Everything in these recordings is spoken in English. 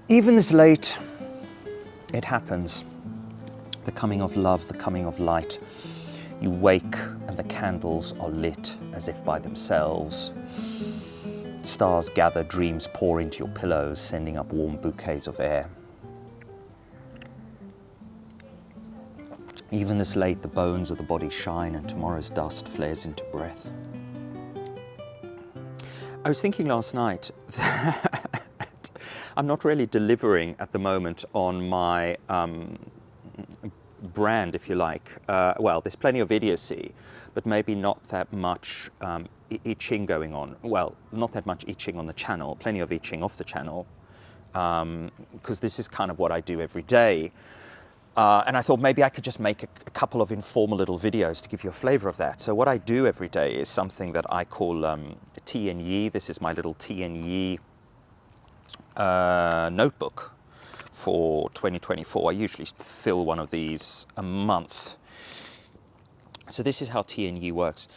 Even this late, it happens. The coming of love, the coming of light. You wake and the candles are lit as if by themselves. Stars gather, dreams pour into your pillows, sending up warm bouquets of air. Even this late, the bones of the body shine and tomorrow's dust flares into breath. I was thinking last night that I'm not really delivering at the moment on my brand, if you like. Well, there's plenty of idiocy, but maybe not that much itching going on. Well, not that much itching on the channel, plenty of itching off the channel, because this is kind of what I do every day. And I thought maybe I could just make a couple of informal little videos to give you a flavor of that. So what I do every day is something that I call T and Yi. This is my little T and Yi notebook for 2024. I usually fill one of these a month. So this is how T and Yi works.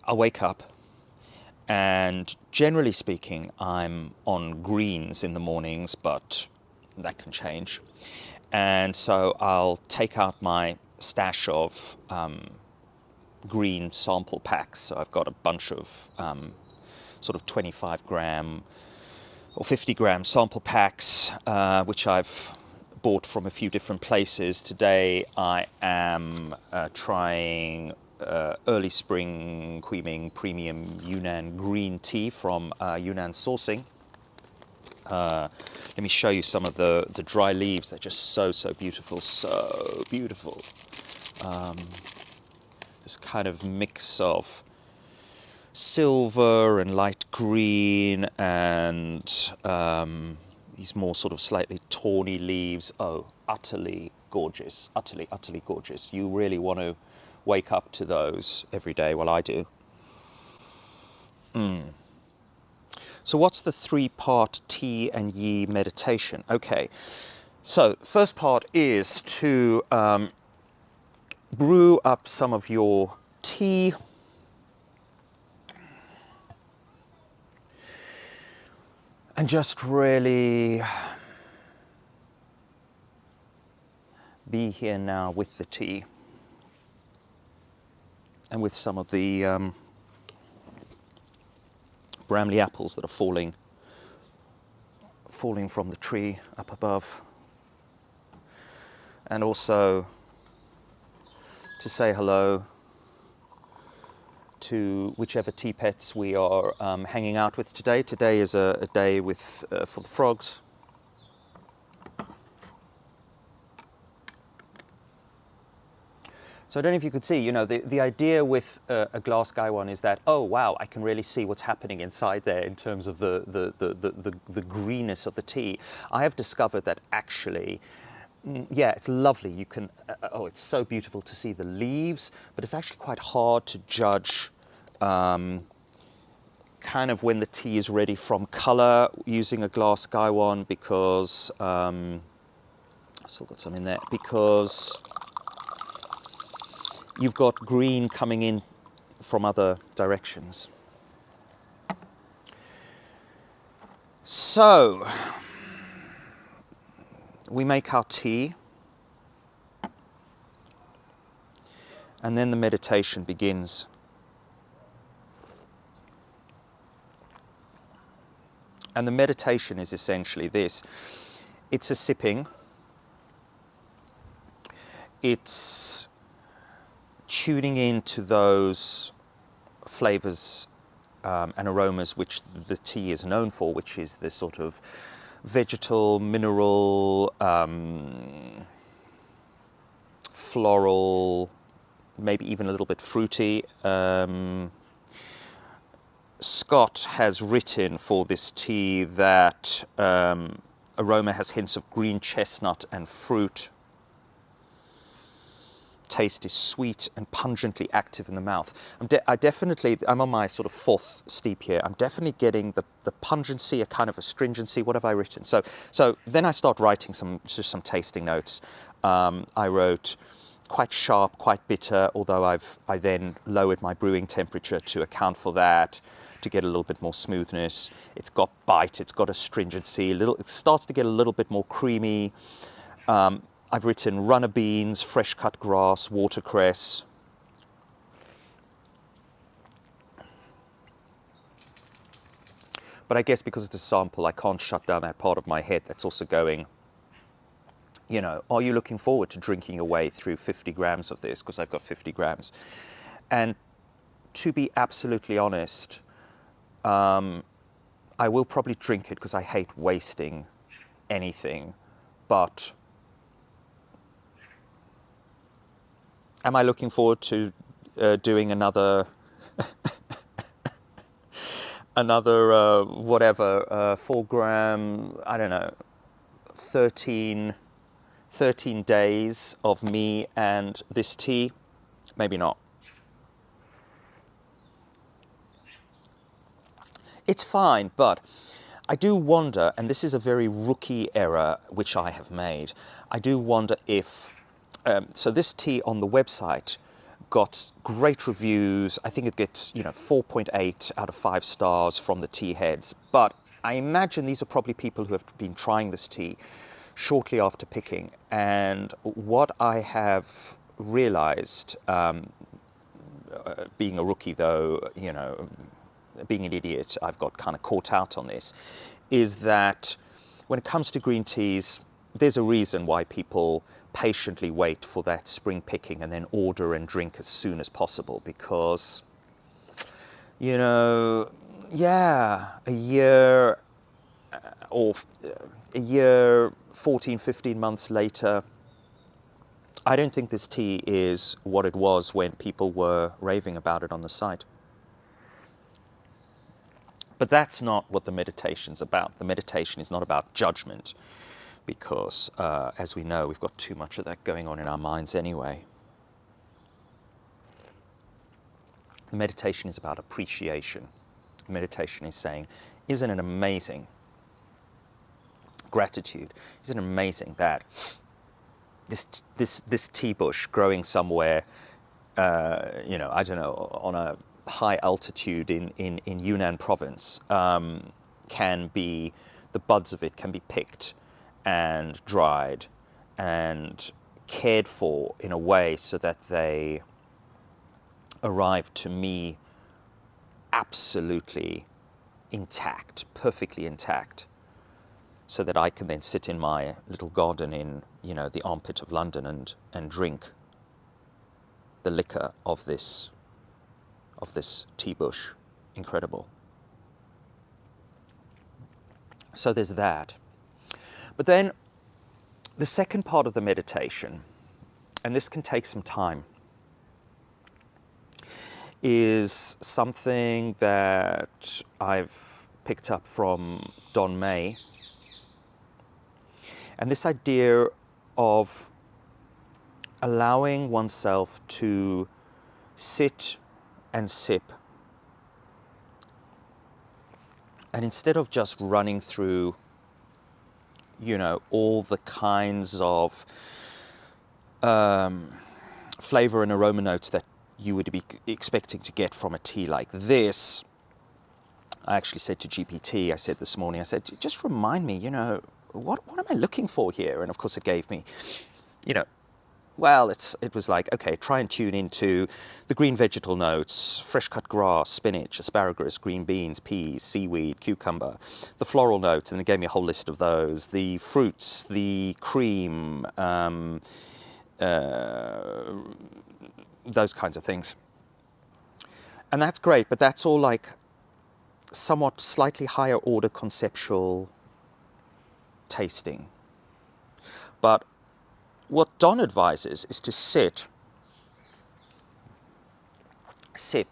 I wake up and generally speaking, I'm on greens in the mornings, but that can change. And so I'll take out my stash of green sample packs. So I've got a bunch of sort of 25 gram or 50 gram sample packs, which I've bought from a few different places. Today I am trying early spring Kunming premium Yunnan green tea from Yunnan Sourcing. Let me show you some of the dry leaves. They're just so beautiful, so beautiful. This kind of mix of silver and light green and these more sort of slightly tawny leaves. Oh, utterly gorgeous, utterly gorgeous. You really want to wake up to those every day. Well, I do. So what's the 3-part T and Yi meditation? Okay, so first part is to brew up some of your tea. And just really be here now with the tea and with some of the Bramley apples that are falling from the tree up above. And also to say hello to whichever tea pets we are hanging out with today. Today is a day with for the frogs. So I don't know if you could see, you know, the idea with a glass gaiwan is that, oh wow, I can really see what's happening inside there in terms of the greenness of the tea. I have discovered that actually, yeah, it's lovely. You can, oh, it's so beautiful to see the leaves, but it's actually quite hard to judge kind of when the tea is ready from color using a glass gaiwan because, I've still got some in there, because you've got green coming in from other directions. So, we make our tea, and then the meditation begins. And the meditation is essentially this. It's a sipping. It's tuning into those flavors and aromas which the tea is known for, which is this sort of vegetal, mineral, floral, maybe even a little bit fruity. Scott has written for this tea that aroma has hints of green chestnut and fruit. Taste is sweet and pungently active in the mouth. I'm on my sort of 4th steep here. I'm definitely getting the pungency, a kind of astringency. What have I written? So then I start writing some tasting notes. I wrote quite sharp, quite bitter, although I then lowered my brewing temperature to account for that, to get a little bit more smoothness. It's got bite, it's got astringency, it starts to get a little bit more creamy. I've written runner beans, fresh cut grass, watercress. But I guess because it's a sample, I can't shut down that part of my head that's also going, you know, are you looking forward to drinking your way through 50 grams of this? Because I've got 50 grams. And to be absolutely honest, I will probably drink it because I hate wasting anything. But am I looking forward to doing another whatever 4 gram, I don't know, 13 days of me and this tea? Maybe not. It's fine, but I do wonder, and this is a very rookie error which I have made, I do wonder if, so this tea on the website got great reviews. I think it gets, 4.8 out of 5 stars from the tea heads. But I imagine these are probably people who have been trying this tea shortly after picking. And what I have realized, being a rookie though, being an idiot, I've got kind of caught out on this, is that when it comes to green teas, there's a reason why people patiently wait for that spring picking and then order and drink as soon as possible, because, a year or a year, 14, 15 months later, I don't think this tea is what it was when people were raving about it on the site. But that's not what the meditation's about. The meditation is not about judgment, because, as we know, we've got too much of that going on in our minds anyway. The meditation is about appreciation. The meditation is saying, isn't it amazing? Gratitude. Isn't it amazing that this tea bush growing somewhere, I don't know, on a high altitude in Yunnan province, can be, the buds of it can be picked and dried and cared for in a way so that they arrive to me absolutely intact, perfectly intact, so that I can then sit in my little garden in, the armpit of London and drink the liquor of this tea bush. Incredible. So there's that. But then the second part of the meditation, and this can take some time, is something that I've picked up from Don May. And this idea of allowing oneself to sit and sip, and instead of just running through all the kinds of flavor and aroma notes that you would be expecting to get from a tea like this. I actually said to GPT, I said this morning, just remind me, what am I looking for here? And of course it gave me, it was like, okay, try and tune into the green vegetal notes, fresh cut grass, spinach, asparagus, green beans, peas, seaweed, cucumber, the floral notes, and it gave me a whole list of those, the fruits, the cream, those kinds of things. And that's great, but that's all like somewhat slightly higher order conceptual tasting. But what Don advises is to sit, sip,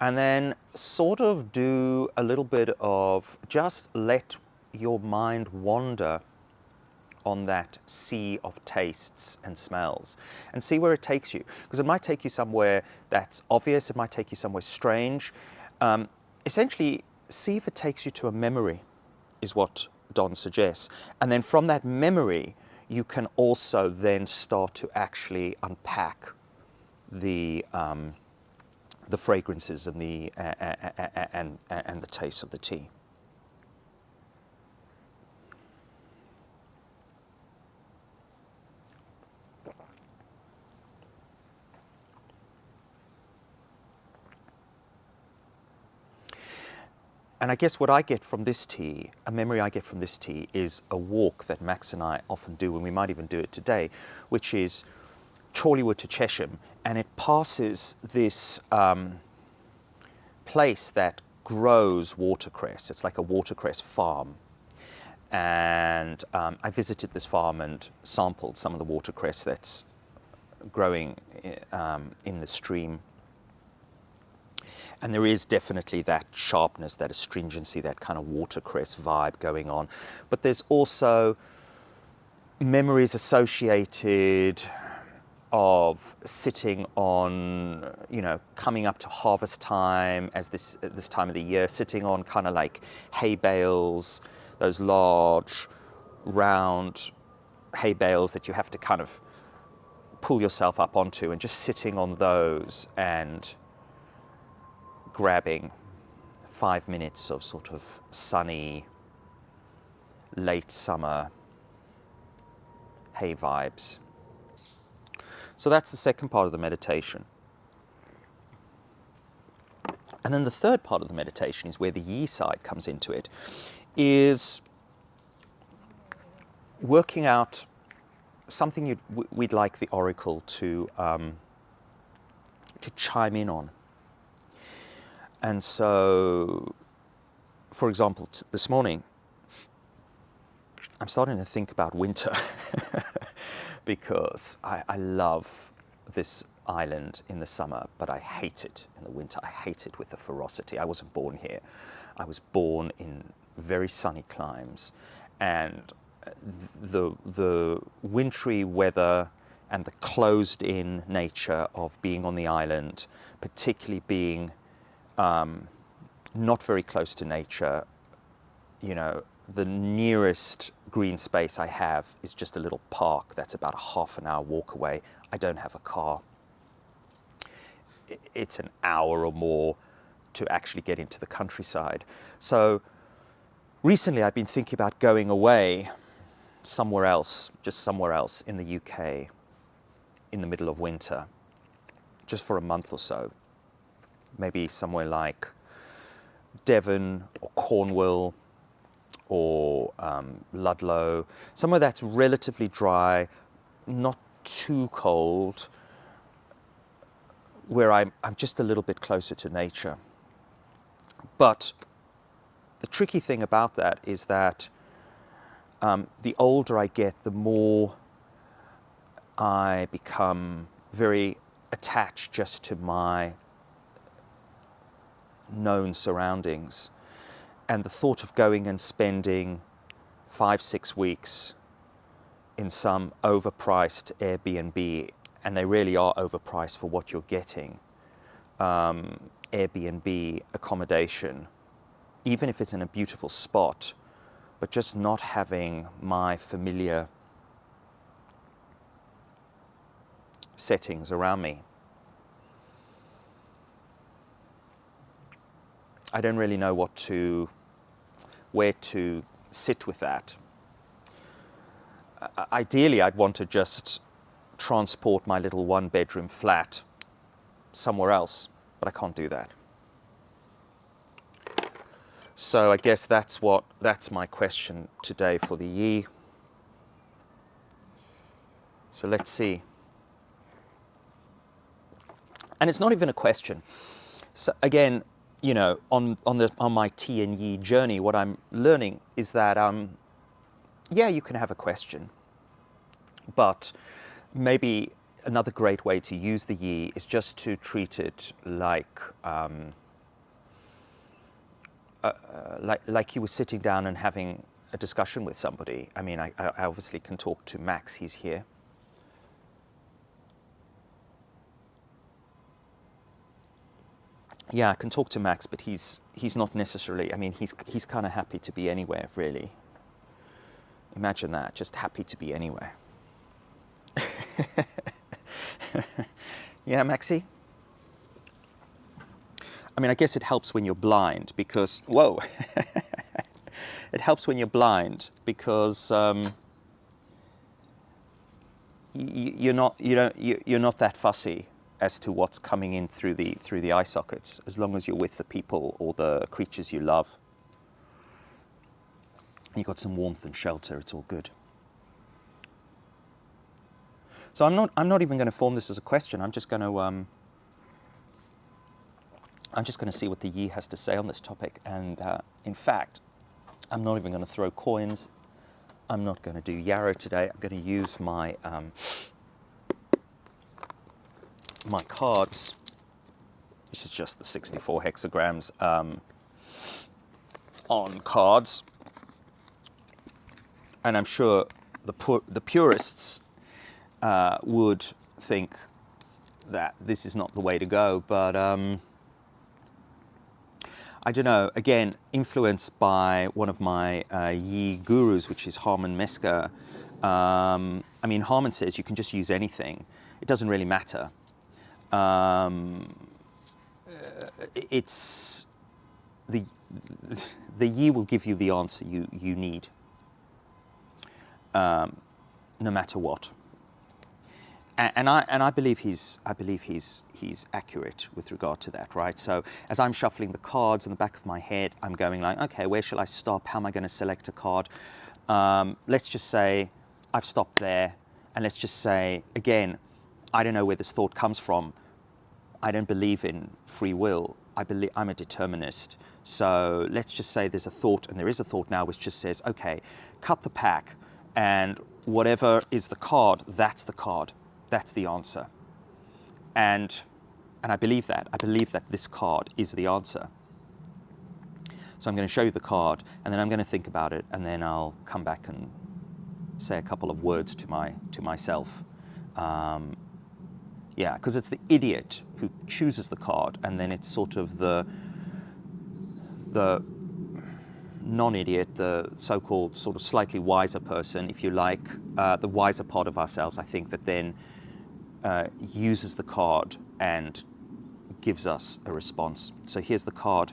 and then sort of do a little bit of just let your mind wander on that sea of tastes and smells and see where it takes you. Because it might take you somewhere that's obvious, it might take you somewhere strange. Essentially, see if it takes you to a memory, is what Don suggests. And then from that memory, you can also then start to actually unpack the fragrances and the taste of the tea. And I guess what I get from this tea, a memory I get from this tea, is a walk that Max and I often do, and we might even do it today, which is Chorleywood to Chesham, and it passes this place that grows watercress. It's like a watercress farm. And I visited this farm and sampled some of the watercress that's growing in the stream. And there is definitely that sharpness, that astringency, that kind of watercress vibe going on. But there's also memories associated of sitting on, coming up to harvest time as this time of the year, sitting on kind of like hay bales, those large, round hay bales that you have to kind of pull yourself up onto, and just sitting on those and grabbing 5 minutes of sort of sunny, late summer hay vibes. So that's the second part of the meditation. And then the third part of the meditation is where the yi side comes into it, is working out something we'd like the oracle to chime in on. And so, for example, this morning, I'm starting to think about winter because I love this island in the summer, but I hate it in the winter. I hate it with a ferocity. I wasn't born here. I was born in very sunny climes, and the wintry weather and the closed-in nature of being on the island, particularly being not very close to nature, the nearest green space I have is just a little park that's about a half an hour walk away. I don't have a car. It's an hour or more to actually get into the countryside. So recently I've been thinking about going away somewhere else, just somewhere else in the UK in the middle of winter, just for a month or so. Maybe somewhere like Devon or Cornwall or Ludlow, somewhere that's relatively dry, not too cold, where I'm just a little bit closer to nature. But the tricky thing about that is that the older I get, the more I become very attached just to my known surroundings. And the thought of going and spending 5-6 weeks in some overpriced Airbnb, and they really are overpriced for what you're getting, Airbnb accommodation, even if it's in a beautiful spot, but just not having my familiar settings around me. I don't really know where to sit with that. Ideally, I'd want to just transport my little one-bedroom flat somewhere else, but I can't do that. So I guess that's my question today for the yi. So let's see. And it's not even a question. So again, on my tea and yi journey, what I'm learning is that yeah, you can have a question, but maybe another great way to use the yi is just to treat it like you were sitting down and having a discussion with somebody. I mean, I obviously can talk to Max, he's here. Yeah, I can talk to Max, but he's not necessarily, I mean, he's kind of happy to be anywhere, really. Imagine that, just happy to be anywhere. Yeah, Maxi? I mean, I guess it helps when you're blind because, whoa, it helps when you're blind because you're not that fussy as to what's coming in through the eye sockets, as long as you're with the people or the creatures you love. You've got some warmth and shelter, it's all good. So I'm not even going to form this as a question. I'm just going to see what the Yi has to say on this topic. And in fact, I'm not even going to throw coins. I'm not going to do yarrow today. I'm going to use my my cards. This is just the 64 hexagrams on cards. And I'm sure the purists would think that this is not the way to go, but I don't know. Again, influenced by one of my Yi gurus, which is Harman Mesker. I mean, Harman says you can just use anything. It doesn't really matter. It's the Yi will give you the answer you need, no matter what. And I believe he's accurate with regard to that, right? So as I'm shuffling the cards in the back of my head, I'm going like, okay, where shall I stop? How am I going to select a card? Let's just say I've stopped there, and let's just say again, I don't know where this thought comes from. I don't believe in free will. I'm a determinist. So let's just say there's a thought, and there is a thought now which just says, okay, cut the pack, and whatever is the card, that's the card. That's the answer. And I believe that. I believe that this card is the answer. So I'm going to show you the card, and then I'm going to think about it, and then I'll come back and say a couple of words to myself. Yeah, because it's the idiot who chooses the card, and then it's sort of the non-idiot, the so-called sort of slightly wiser person, if you like, the wiser part of ourselves, I think, that then uses the card and gives us a response. So here's the card.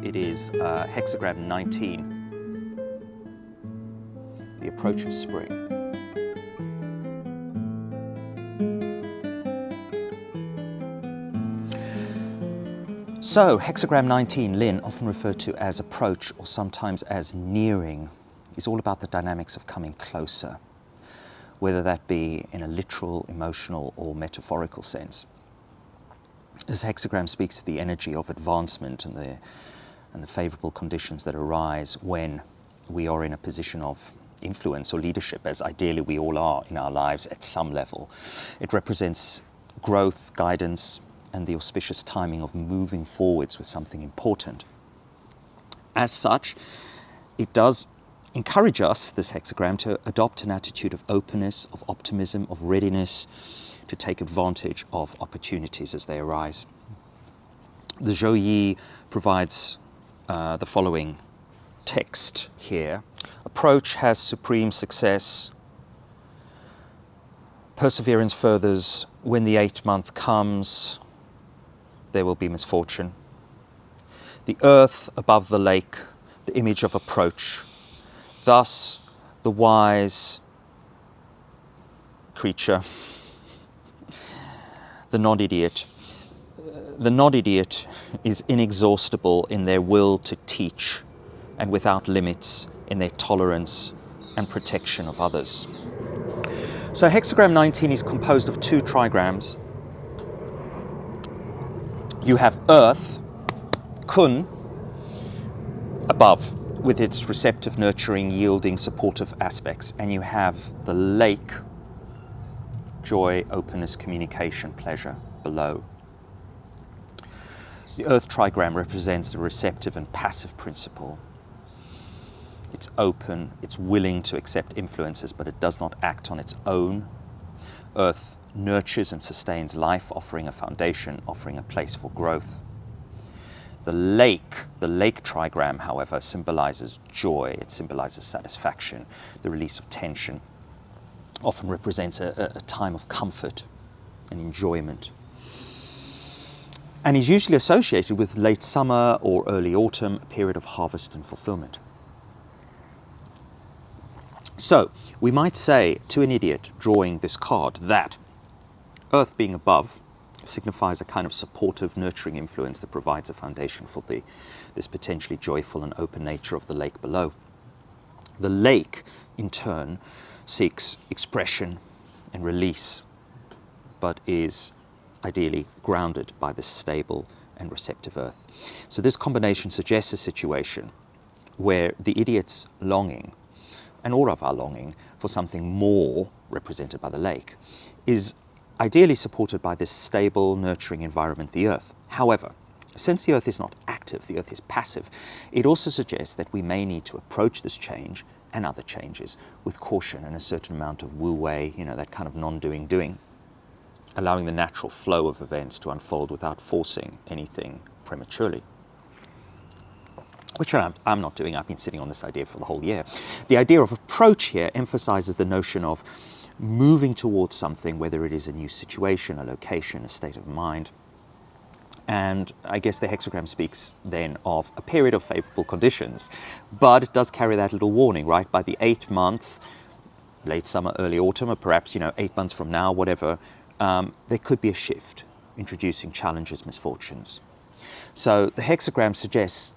It is Hexagram 19, the approach of spring. So, Hexagram 19, Lin, often referred to as approach or sometimes as nearing, is all about the dynamics of coming closer, whether that be in a literal, emotional, or metaphorical sense. This hexagram speaks to the energy of advancement and the favorable conditions that arise when we are in a position of influence or leadership, as ideally we all are in our lives at some level. It represents growth, guidance, and the auspicious timing of moving forwards with something important. As such, it does encourage us, this hexagram, to adopt an attitude of openness, of optimism, of readiness to take advantage of opportunities as they arise. The Zhou Yi provides the following text here. Approach has supreme success. Perseverance furthers. When the 8th month comes, there will be misfortune. The earth above the lake, the image of approach. Thus, the wise creature, the non-idiot. The non-idiot is inexhaustible in their will to teach and without limits in their tolerance and protection of others. So hexagram 19 is composed of 2 trigrams. You have Earth, Kun, above, with its receptive, nurturing, yielding, supportive aspects. And you have the lake, joy, openness, communication, pleasure, below. The Earth trigram represents the receptive and passive principle. It's open, it's willing to accept influences, but it does not act on its own. Earth nurtures and sustains life, offering a foundation, offering a place for growth. The lake trigram, however, symbolizes joy. It symbolizes satisfaction, the release of tension. Often represents a time of comfort and enjoyment. And is usually associated with late summer or early autumn, a period of harvest and fulfillment. So, we might say to an idiot drawing this card that Earth being above signifies a kind of supportive, nurturing influence that provides a foundation for this potentially joyful and open nature of the lake below. The lake, in turn, seeks expression and release, but is ideally grounded by this stable and receptive earth. So this combination suggests a situation where the idiot's longing, and all of our longing, for something more, represented by the lake, is ideally supported by this stable, nurturing environment, the earth. However, since the earth is not active, the earth is passive, it also suggests that we may need to approach this change and other changes with caution and a certain amount of wu-wei, that kind of non-doing doing, allowing the natural flow of events to unfold without forcing anything prematurely. Which I'm not doing. I've been sitting on this idea for the whole year. The idea of approach here emphasizes the notion of moving towards something, whether it is a new situation, a location, a state of mind. And I guess the hexagram speaks then of a period of favorable conditions, but it does carry that little warning, right? By the 8th month, late summer, early autumn, or perhaps, 8 months from now, whatever, there could be a shift, introducing challenges, misfortunes. So the hexagram suggests,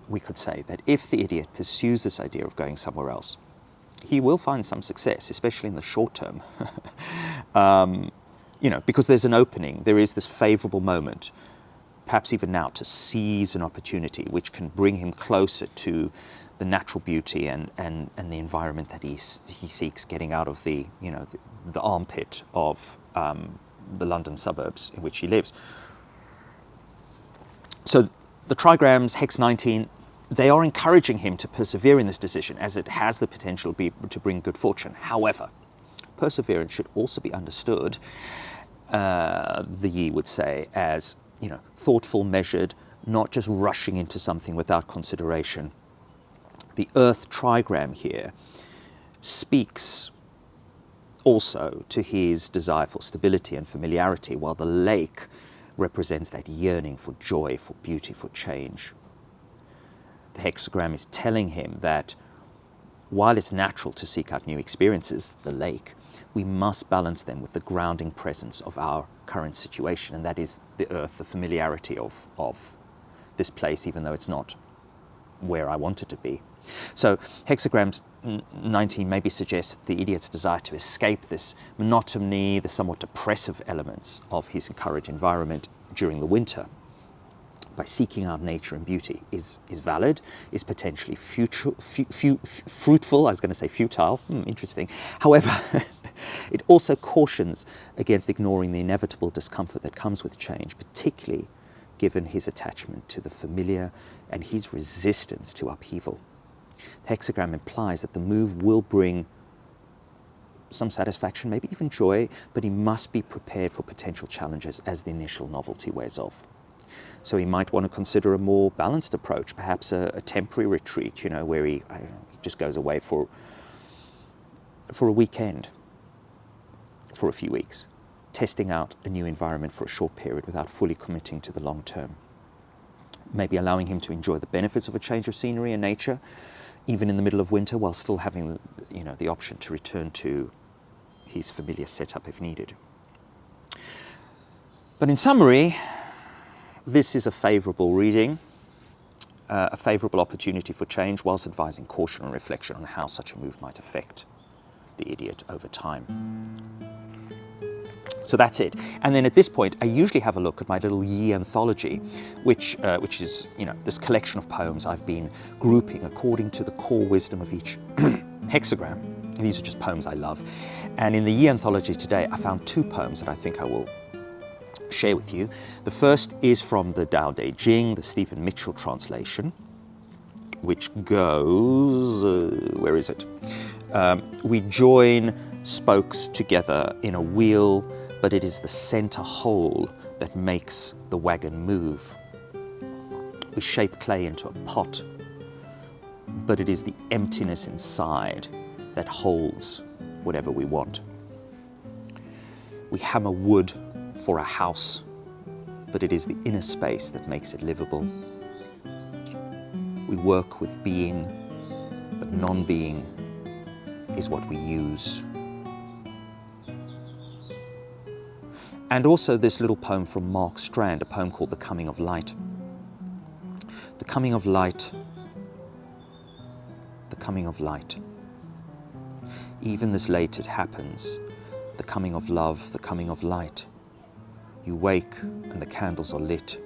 we could say, that if the idiot pursues this idea of going somewhere else, he will find some success, especially in the short term. Because there's an opening, there is this favorable moment, perhaps even now, to seize an opportunity which can bring him closer to the natural beauty and the environment that he seeks, getting out of the armpit of the London suburbs in which he lives. So the trigrams, Hex 19, they are encouraging him to persevere in this decision, as it has the potential to bring good fortune. However, perseverance should also be understood, the Yi would say, as thoughtful, measured, not just rushing into something without consideration. The Earth trigram here speaks also to his desire for stability and familiarity, while the lake represents that yearning for joy, for beauty, for change. The hexagram is telling him that while it's natural to seek out new experiences, the lake, we must balance them with the grounding presence of our current situation, and that is the earth, the familiarity of this place, even though it's not where I want it to be. So hexagram 19 maybe suggests the idiot's desire to escape this monotony, the somewhat depressive elements of his current environment during the winter, by seeking out nature and beauty, is valid, is potentially fruitful. I was going to say futile. Interesting. However, it also cautions against ignoring the inevitable discomfort that comes with change, particularly given his attachment to the familiar and his resistance to upheaval. The hexagram implies that the move will bring some satisfaction, maybe even joy, but he must be prepared for potential challenges as the initial novelty wears off. So he might want to consider a more balanced approach, perhaps a temporary retreat, where he just goes away for a weekend, for a few weeks, testing out a new environment for a short period without fully committing to the long term. Maybe allowing him to enjoy the benefits of a change of scenery and nature, even in the middle of winter, while still having the option to return to his familiar setup if needed. But in summary, this is a favourable reading, a favourable opportunity for change, whilst advising caution and reflection on how such a move might affect the idiot over time. So that's it. And then at this point, I usually have a look at my little Yi anthology, which is this collection of poems I've been grouping according to the core wisdom of each hexagram. These are just poems I love. And in the Yi anthology today, I found 2 poems that I think I will share with you. The first is from the Tao Te Ching, the Stephen Mitchell translation, which goes, where is it? We join spokes together in a wheel, but it is the center whole that makes the wagon move. We shape clay into a pot, but it is the emptiness inside that holds whatever we want. We hammer wood for a house, but it is the inner space that makes it livable. We work with being, but non-being is what we use. And also this little poem from Mark Strand, a poem called The Coming of Light. The coming of light, the coming of light. Even this late it happens, the coming of love, the coming of light. You wake and the candles are lit,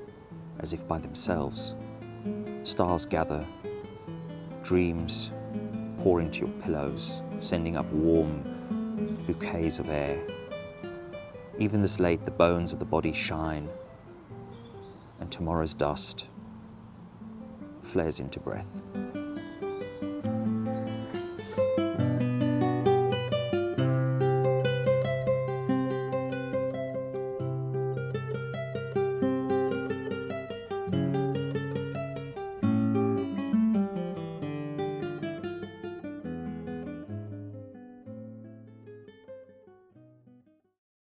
as if by themselves. Stars gather, dreams pour into your pillows, sending up warm bouquets of air. Even this late, the bones of the body shine, and tomorrow's dust flares into breath.